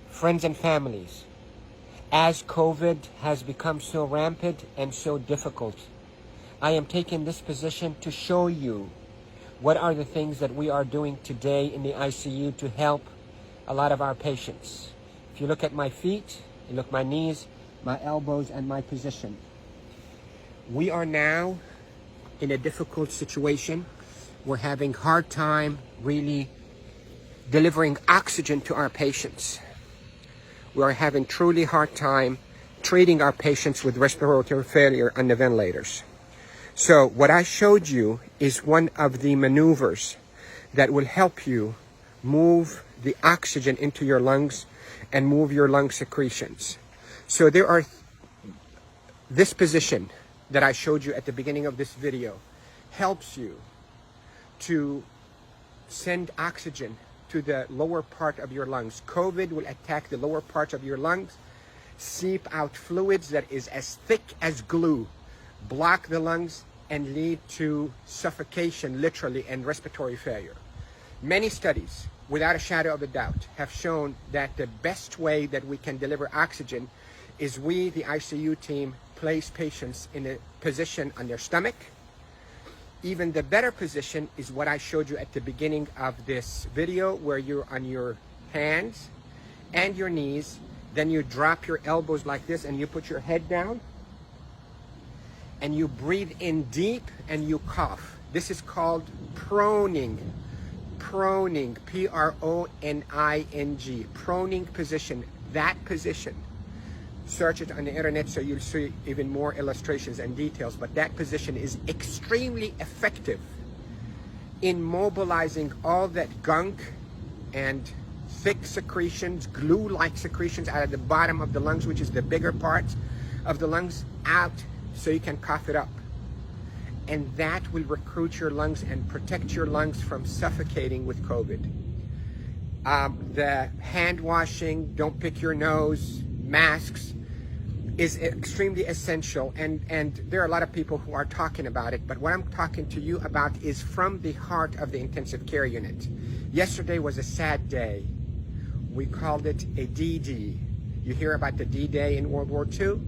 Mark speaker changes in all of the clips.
Speaker 1: Friends and families, as COVID has become so rampant and so difficult, I am taking this position to show you what are the things that we are doing today in the ICU to help a lot of our patients. If you look at my feet, you look at my knees, my elbows, and my position. We are now in a difficult situation. We're having a hard time really delivering oxygen to our patients. We are having truly hard time treating our patients with respiratory failure on the ventilators. So what I showed you is one of the maneuvers that will help you move the oxygen into your lungs and move your lung secretions. So there are this position that I showed you at the beginning of this video helps you to send oxygen to the lower part of your lungs. COVID will attack the lower parts of your lungs, seep out fluids that is as thick as glue, block the lungs, and lead to suffocation, literally, and respiratory failure. Many studies, without a shadow of a doubt, have shown that the best way that we can deliver oxygen is we, the ICU team, place patients in a position on their stomach. Even the better position is what I showed you at the beginning of this video, where you're on your hands and your knees, then you drop your elbows like this and you put your head down and you breathe in deep and you cough. This is called proning. Proning, P-R-O-N-I-N-G, proning position, that position. Search it on the internet so you'll see even more illustrations and details, but that position is extremely effective in mobilizing all that gunk and thick secretions, glue-like secretions out of the bottom of the lungs, which is the bigger part of the lungs, out so you can cough it up. And that will recruit your lungs and protect your lungs from suffocating with COVID. The hand washing, don't pick your nose, masks is extremely essential, and there are a lot of people who are talking about it, but what I'm talking to you about is from the heart of the intensive care unit. Yesterday was a sad day. We called it a D-Day. You hear about the D-Day in World War II?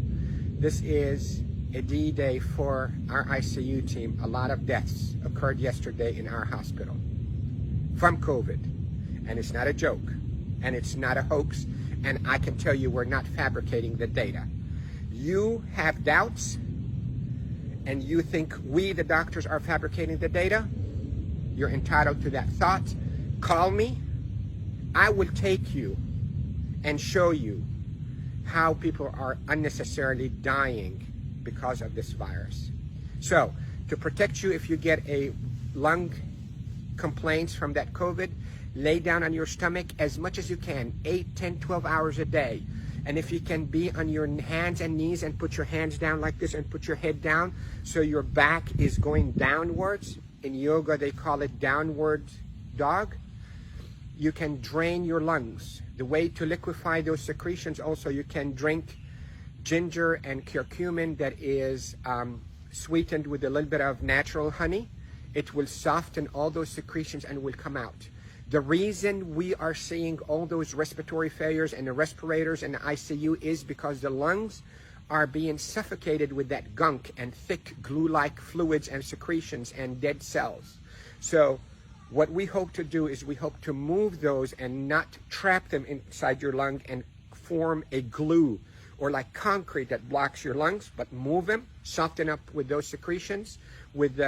Speaker 1: This is a D-Day for our ICU team. A lot of deaths occurred yesterday in our hospital from COVID, and it's not a joke, and it's not a hoax, and I can tell you we're not fabricating the data. You have doubts, and you think we, the doctors, are fabricating the data. You're entitled to that thought. Call me. I will take you and show you how people are unnecessarily dying because of this virus. So, to protect you if you get a lung complaints from that COVID, lay down on your stomach as much as you can, 8, 10, 12 hours a day. And if you can be on your hands and knees and put your hands down like this and put your head down so your back is going downwards. In yoga, they call it downward dog. You can drain your lungs. The way to liquefy those secretions also, you can drink ginger and curcumin that is sweetened with a little bit of natural honey. It will soften all those secretions and will come out. The reason we are seeing all those respiratory failures and the respirators and the ICU is because the lungs are being suffocated with that gunk and thick glue-like fluids and secretions and dead cells. So what we hope to do is we hope to move those and not trap them inside your lung and form a glue or like concrete that blocks your lungs, but move them, soften up with those secretions with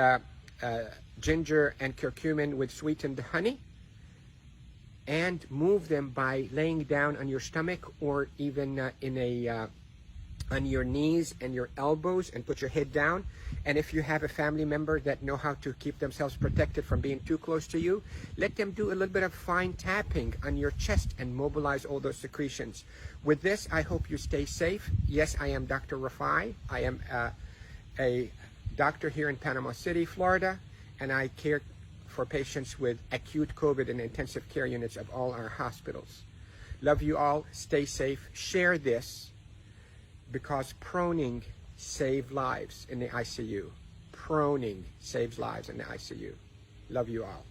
Speaker 1: ginger and curcumin with sweetened honey, and move them by laying down on your stomach or even on your knees and your elbows and put your head down. And if you have a family member that know how to keep themselves protected from being too close to you, let them do a little bit of fine tapping on your chest and mobilize all those secretions. With this, I hope you stay safe. Yes, I am Dr. Rafai. I am a doctor here in Panama City, Florida, and I care for patients with acute COVID in intensive care units of all our hospitals. Love you all. Stay safe. Share this because proning saves lives in the ICU. proning saves lives in the ICU. Love you all.